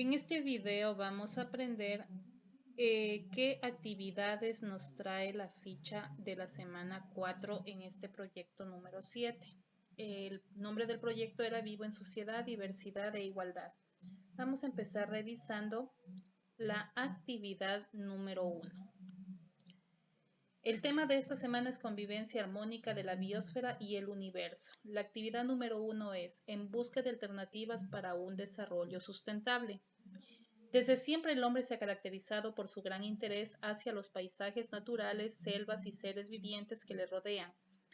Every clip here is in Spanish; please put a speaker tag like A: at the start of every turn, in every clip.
A: En este video vamos a aprender qué actividades nos trae la ficha de la semana 4 en este proyecto número 7. El nombre del proyecto era Vivo en Sociedad, Diversidad e Igualdad. Vamos a empezar revisando la actividad número 1. El tema de esta semana es convivencia armónica de la biosfera y el universo. La actividad número 1 es en busca de alternativas para un desarrollo sustentable. Desde siempre el hombre se ha caracterizado por su gran interés hacia los paisajes naturales, selvas y seres vivientes que le rodean,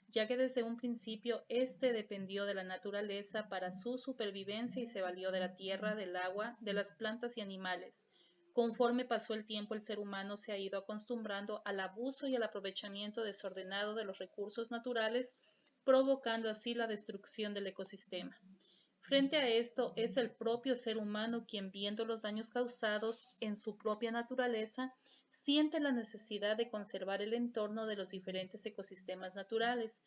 A: ya que desde un principio éste dependió de la naturaleza para su supervivencia y se valió de la tierra, del agua, de las plantas y animales. Conforme pasó el tiempo, el ser humano se ha ido acostumbrando al abuso y al aprovechamiento desordenado de los recursos naturales, provocando así la destrucción del ecosistema. Frente a esto, es el propio ser humano quien, viendo los daños causados en su propia naturaleza, siente la necesidad de conservar el entorno de los diferentes ecosistemas naturales.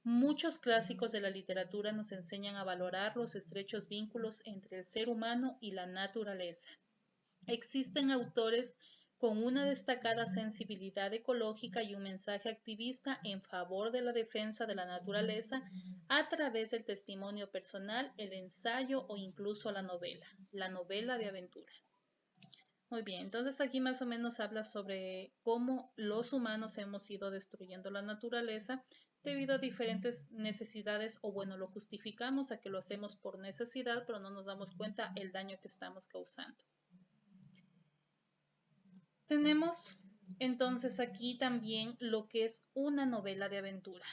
A: Muchos clásicos de la literatura nos enseñan a valorar los estrechos vínculos entre el ser humano y la naturaleza. Existen autores con una destacada sensibilidad ecológica y un mensaje activista en favor de la defensa de la naturaleza a través del testimonio personal, el ensayo o incluso la novela de aventura. Muy bien, entonces aquí más o menos habla sobre cómo los humanos hemos ido destruyendo la naturaleza debido a diferentes necesidades, o bueno, lo justificamos a que lo hacemos por necesidad, pero no nos damos cuenta el daño que estamos causando. Tenemos entonces aquí también lo que es una novela de aventura.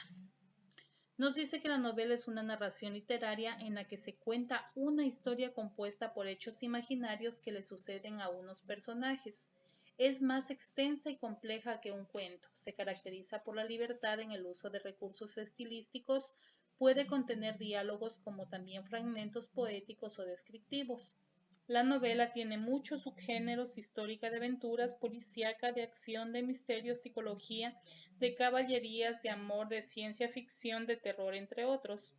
A: Nos dice que la novela es una narración literaria en la que se cuenta una historia compuesta por hechos imaginarios que le suceden a unos personajes. Es más extensa y compleja que un cuento. Se caracteriza por la libertad en el uso de recursos estilísticos. Puede contener diálogos como también fragmentos poéticos o descriptivos. La novela tiene muchos subgéneros: histórica, de aventuras, policíaca, de acción, de misterio, psicología, de caballerías, de amor, de ciencia ficción, de terror, entre otros.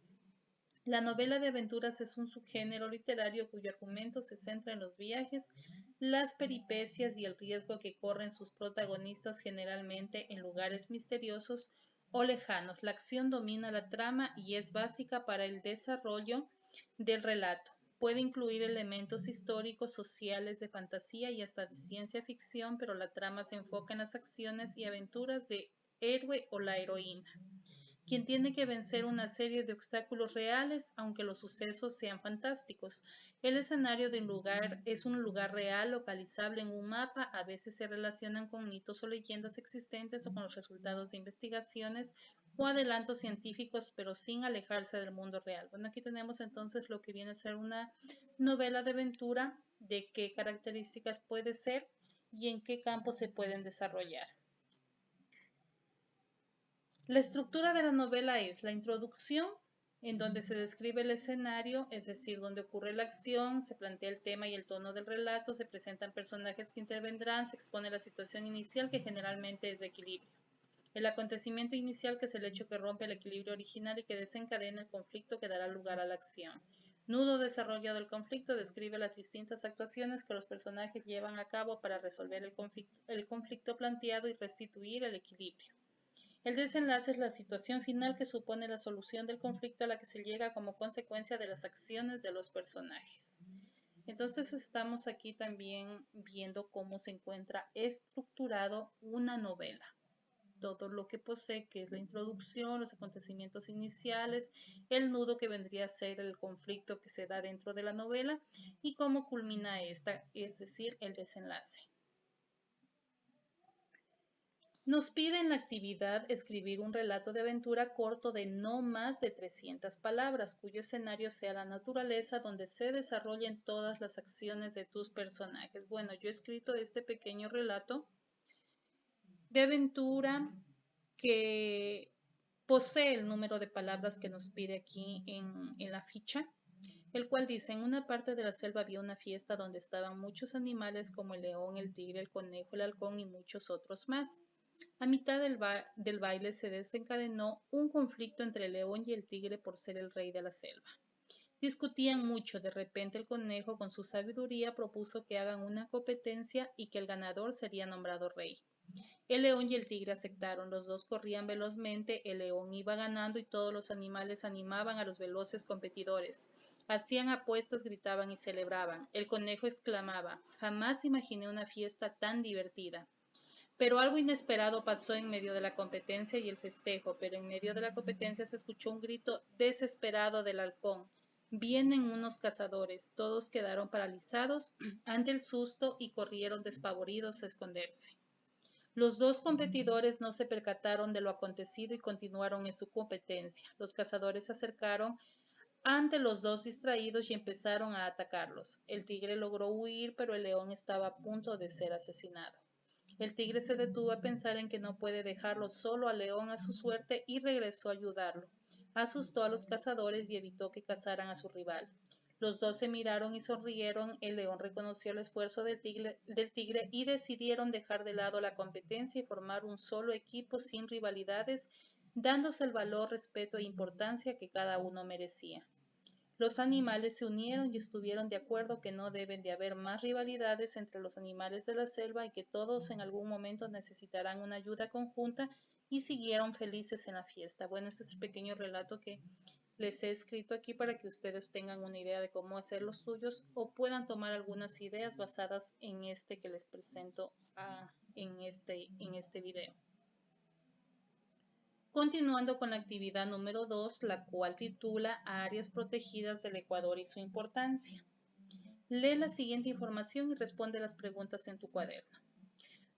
A: La novela de aventuras es un subgénero literario cuyo argumento se centra en los viajes, las peripecias y el riesgo que corren sus protagonistas, generalmente en lugares misteriosos o lejanos. La acción domina la trama y es básica para el desarrollo del relato. Puede incluir elementos históricos, sociales, de fantasía y hasta de ciencia ficción, pero la trama se enfoca en las acciones y aventuras del héroe o la heroína, quien tiene que vencer una serie de obstáculos reales, aunque los sucesos sean fantásticos. El escenario de un lugar es un lugar real localizable en un mapa. A veces se relacionan con mitos o leyendas existentes o con los resultados de investigaciones o adelantos científicos, pero sin alejarse del mundo real. Bueno, aquí tenemos entonces lo que viene a ser una novela de aventura, de qué características puede ser y en qué campos se pueden desarrollar. La estructura de la novela es la introducción, en donde se describe el escenario, es decir, donde ocurre la acción, se plantea el tema y el tono del relato, se presentan personajes que intervendrán, se expone la situación inicial, que generalmente es de equilibrio. El acontecimiento inicial, que es el hecho que rompe el equilibrio original y que desencadena el conflicto que dará lugar a la acción. Nudo desarrollado del conflicto describe las distintas actuaciones que los personajes llevan a cabo para resolver el conflicto planteado y restituir el equilibrio. El desenlace es la situación final, que supone la solución del conflicto a la que se llega como consecuencia de las acciones de los personajes. Entonces estamos aquí también viendo cómo se encuentra estructurado una novela. Todo lo que posee, que es la introducción, los acontecimientos iniciales, el nudo, que vendría a ser el conflicto que se da dentro de la novela, y cómo culmina esta, es decir, el desenlace. Nos pide en la actividad escribir un relato de aventura corto de no más de 300 palabras, cuyo escenario sea la naturaleza, donde se desarrollen todas las acciones de tus personajes. Bueno, yo he escrito este pequeño relato de aventura que posee el número de palabras que nos pide aquí en la ficha, el cual dice: en una parte de la selva había una fiesta donde estaban muchos animales como el león, el tigre, el conejo, el halcón y muchos otros más. A mitad del baile se desencadenó un conflicto entre el león y el tigre por ser el rey de la selva. Discutían mucho. De repente el conejo, con su sabiduría, propuso que hagan una competencia y que el ganador sería nombrado rey. El león y el tigre aceptaron. Los dos corrían velozmente. El león iba ganando y todos los animales animaban a los veloces competidores. Hacían apuestas, gritaban y celebraban. El conejo exclamaba: "Jamás imaginé una fiesta tan divertida". Pero algo inesperado pasó en medio de la competencia y el festejo. Pero en medio de la competencia se escuchó un grito desesperado del halcón: "Vienen unos cazadores". Todos quedaron paralizados ante el susto y corrieron despavoridos a esconderse. Los dos competidores no se percataron de lo acontecido y continuaron en su competencia. Los cazadores se acercaron ante los dos distraídos y empezaron a atacarlos. El tigre logró huir, pero el león estaba a punto de ser asesinado. El tigre se detuvo a pensar en que no puede dejarlo solo al león a su suerte y regresó a ayudarlo. Asustó a los cazadores y evitó que cazaran a su rival. Los dos se miraron y sonrieron. El león reconoció el esfuerzo del tigre y decidieron dejar de lado la competencia y formar un solo equipo sin rivalidades, dándose el valor, respeto e importancia que cada uno merecía. Los animales se unieron y estuvieron de acuerdo que no deben de haber más rivalidades entre los animales de la selva y que todos en algún momento necesitarán una ayuda conjunta, y siguieron felices en la fiesta. Bueno, este es el pequeño relato que les he escrito aquí para que ustedes tengan una idea de cómo hacer los suyos o puedan tomar algunas ideas basadas en este que les presento en este video. Continuando con la actividad número 2, la cual titula Áreas protegidas del Ecuador y su importancia. Lee la siguiente información y responde las preguntas en tu cuaderno.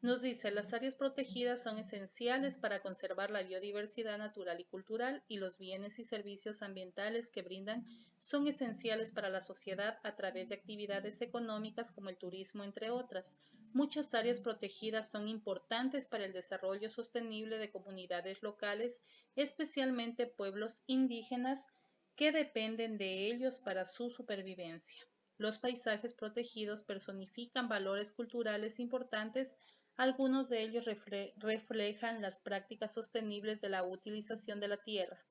A: Nos dice: las áreas protegidas son esenciales para conservar la biodiversidad natural y cultural, y los bienes y servicios ambientales que brindan son esenciales para la sociedad a través de actividades económicas como el turismo, entre otras. Muchas áreas protegidas son importantes para el desarrollo sostenible de comunidades locales, especialmente pueblos indígenas que dependen de ellos para su supervivencia. Los paisajes protegidos personifican valores culturales importantes. Algunos de ellos reflejan las prácticas sostenibles de la utilización de la tierra.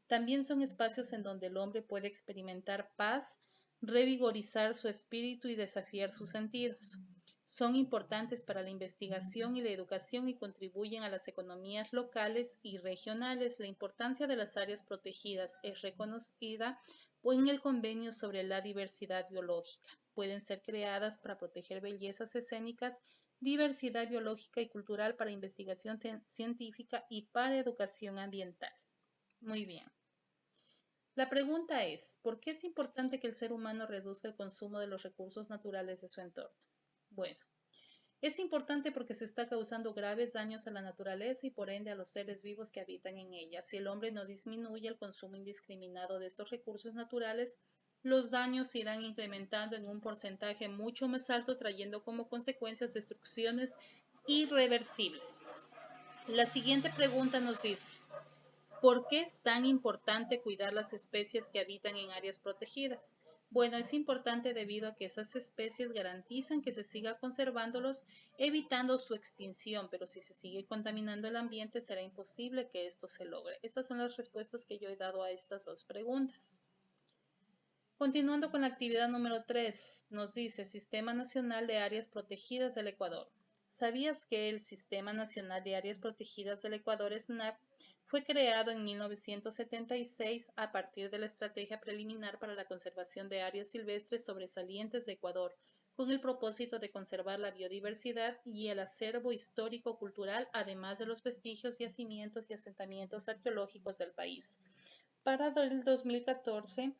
A: También son espacios en donde el hombre puede experimentar paz, revigorizar su espíritu y desafiar sus sentidos. Son importantes para la investigación y la educación y contribuyen a las economías locales y regionales. La importancia de las áreas protegidas es reconocida en el Convenio sobre la Diversidad Biológica. Pueden ser creadas para proteger bellezas escénicas, diversidad biológica y cultural, para investigación científica y para educación ambiental. Muy bien. La pregunta es: ¿por qué es importante que el ser humano reduzca el consumo de los recursos naturales de su entorno? Bueno, es importante porque se está causando graves daños a la naturaleza y por ende a los seres vivos que habitan en ella. Si el hombre no disminuye el consumo indiscriminado de estos recursos naturales, los daños se irán incrementando en un porcentaje mucho más alto, trayendo como consecuencias destrucciones irreversibles. La siguiente pregunta nos dice: ¿por qué es tan importante cuidar las especies que habitan en áreas protegidas? Bueno, es importante debido a que esas especies garantizan que se siga conservándolos, evitando su extinción, pero si se sigue contaminando el ambiente, será imposible que esto se logre. Estas son las respuestas que yo he dado a estas dos preguntas. Continuando con la actividad número 3, nos dice: Sistema Nacional de Áreas Protegidas del Ecuador. ¿Sabías que el Sistema Nacional de Áreas Protegidas del Ecuador, SNAP, fue creado en 1976 a partir de la Estrategia Preliminar para la Conservación de Áreas Silvestres Sobresalientes de Ecuador, con el propósito de conservar la biodiversidad y el acervo histórico-cultural, además de los vestigios, yacimientos y asentamientos arqueológicos del país? Para el 2014,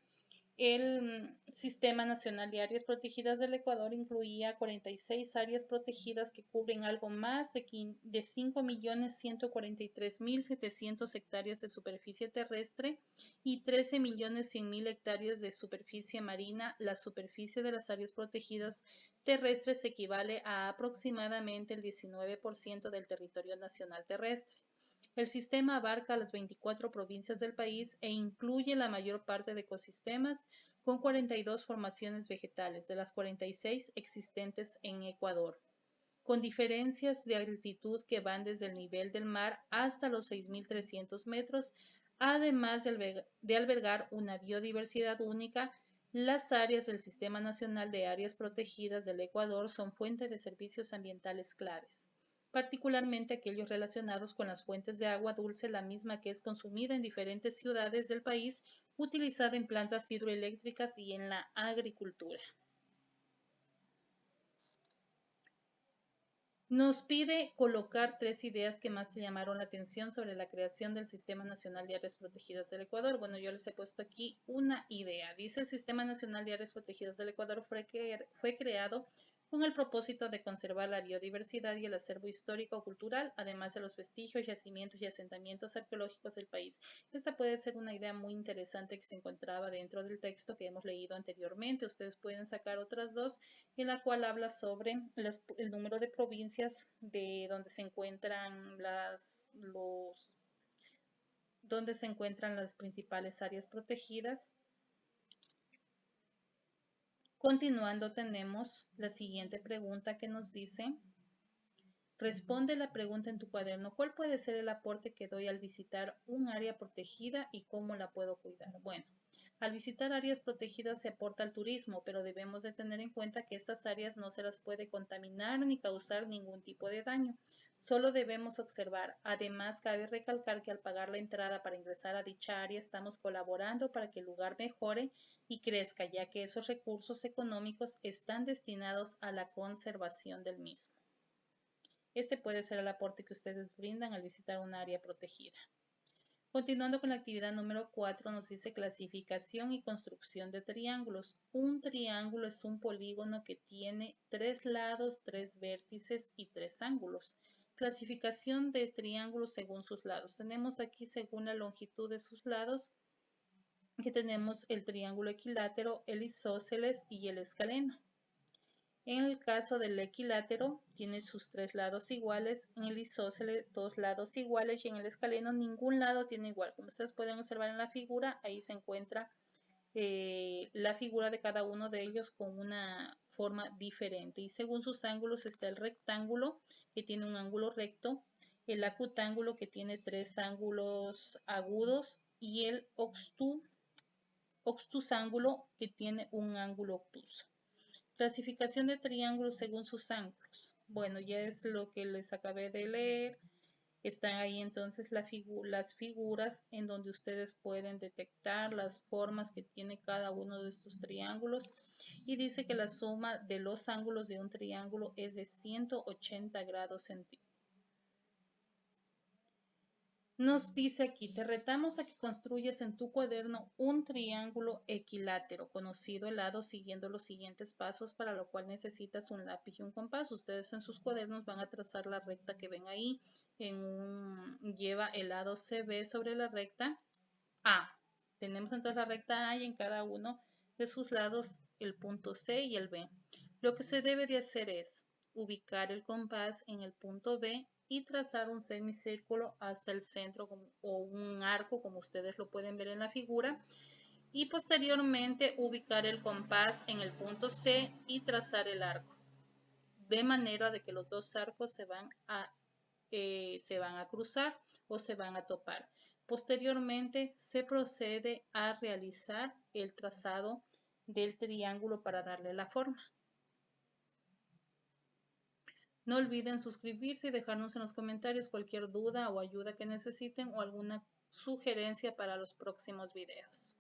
A: el Sistema Nacional de Áreas Protegidas del Ecuador incluía 46 áreas protegidas que cubren algo más de 5.143.700 hectáreas de superficie terrestre y 13.100.000 hectáreas de superficie marina. La superficie de las áreas protegidas terrestres equivale a aproximadamente el 19% del territorio nacional terrestre. El sistema abarca las 24 provincias del país e incluye la mayor parte de ecosistemas, con 42 formaciones vegetales, de las 46 existentes en Ecuador, con diferencias de altitud que van desde el nivel del mar hasta los 6.300 metros. Además de albergar una biodiversidad única, las áreas del Sistema Nacional de Áreas Protegidas del Ecuador son fuente de servicios ambientales claves, particularmente aquellos relacionados con las fuentes de agua dulce, la misma que es consumida en diferentes ciudades del país, utilizada en plantas hidroeléctricas y en la agricultura. Nos pide colocar 3 ideas que más te llamaron la atención sobre la creación del Sistema Nacional de Áreas Protegidas del Ecuador. Bueno, yo les he puesto aquí una idea. Dice: el Sistema Nacional de Áreas Protegidas del Ecuador fue creado con el propósito de conservar la biodiversidad y el acervo histórico-cultural, además de los vestigios, yacimientos y asentamientos arqueológicos del país. Esta puede ser una idea muy interesante que se encontraba dentro del texto que hemos leído anteriormente. Ustedes pueden sacar otras dos, en la cual habla sobre el número de provincias de donde se encuentran donde se encuentran las principales áreas protegidas. Continuando, tenemos la siguiente pregunta que nos dice: responde la pregunta en tu cuaderno. ¿Cuál puede ser el aporte que doy al visitar un área protegida y cómo la puedo cuidar? Bueno, al visitar áreas protegidas se aporta al turismo, pero debemos de tener en cuenta que estas áreas no se las puede contaminar ni causar ningún tipo de daño. Solo debemos observar. Además, cabe recalcar que al pagar la entrada para ingresar a dicha área estamos colaborando para que el lugar mejore y crezca, ya que esos recursos económicos están destinados a la conservación del mismo. Este puede ser el aporte que ustedes brindan al visitar un área protegida. Continuando con la actividad número 4, nos dice clasificación y construcción de triángulos. Un triángulo es un polígono que tiene 3 lados, 3 vértices y 3 ángulos. Clasificación de triángulos según sus lados. Tenemos aquí, según la longitud de sus lados, que tenemos el triángulo equilátero, el isósceles y el escaleno. En el caso del equilátero, tiene sus 3 lados iguales, en el isósceles 2 lados iguales y en el escaleno ningún lado tiene igual. Como ustedes pueden observar en la figura, ahí se encuentra la figura de cada uno de ellos con una forma diferente. Y según sus ángulos está el rectángulo, que tiene un ángulo recto, el acutángulo, que tiene 3 ángulos agudos, y el obtusángulo, que tiene un ángulo obtuso. Clasificación de triángulos según sus ángulos. Bueno, ya es lo que les acabé de leer. Están ahí entonces las figuras en donde ustedes pueden detectar las formas que tiene cada uno de estos triángulos. Y dice que la suma de los ángulos de un triángulo es de 180 grados centígrados. Nos dice aquí: te retamos a que construyas en tu cuaderno un triángulo equilátero, conocido el lado, siguiendo los siguientes pasos, para lo cual necesitas un lápiz y un compás. Ustedes en sus cuadernos van a trazar la recta que ven ahí. Lleva el lado CB sobre la recta A. Tenemos entonces la recta A y en cada uno de sus lados el punto C y el B. Lo que se debe de hacer es ubicar el compás en el punto B y trazar un semicírculo hasta el centro o un arco, como ustedes lo pueden ver en la figura, y posteriormente ubicar el compás en el punto C y trazar el arco, de manera de que los dos arcos se van a cruzar o se van a topar. Posteriormente se procede a realizar el trazado del triángulo para darle la forma. No olviden suscribirse y dejarnos en los comentarios cualquier duda o ayuda que necesiten o alguna sugerencia para los próximos videos.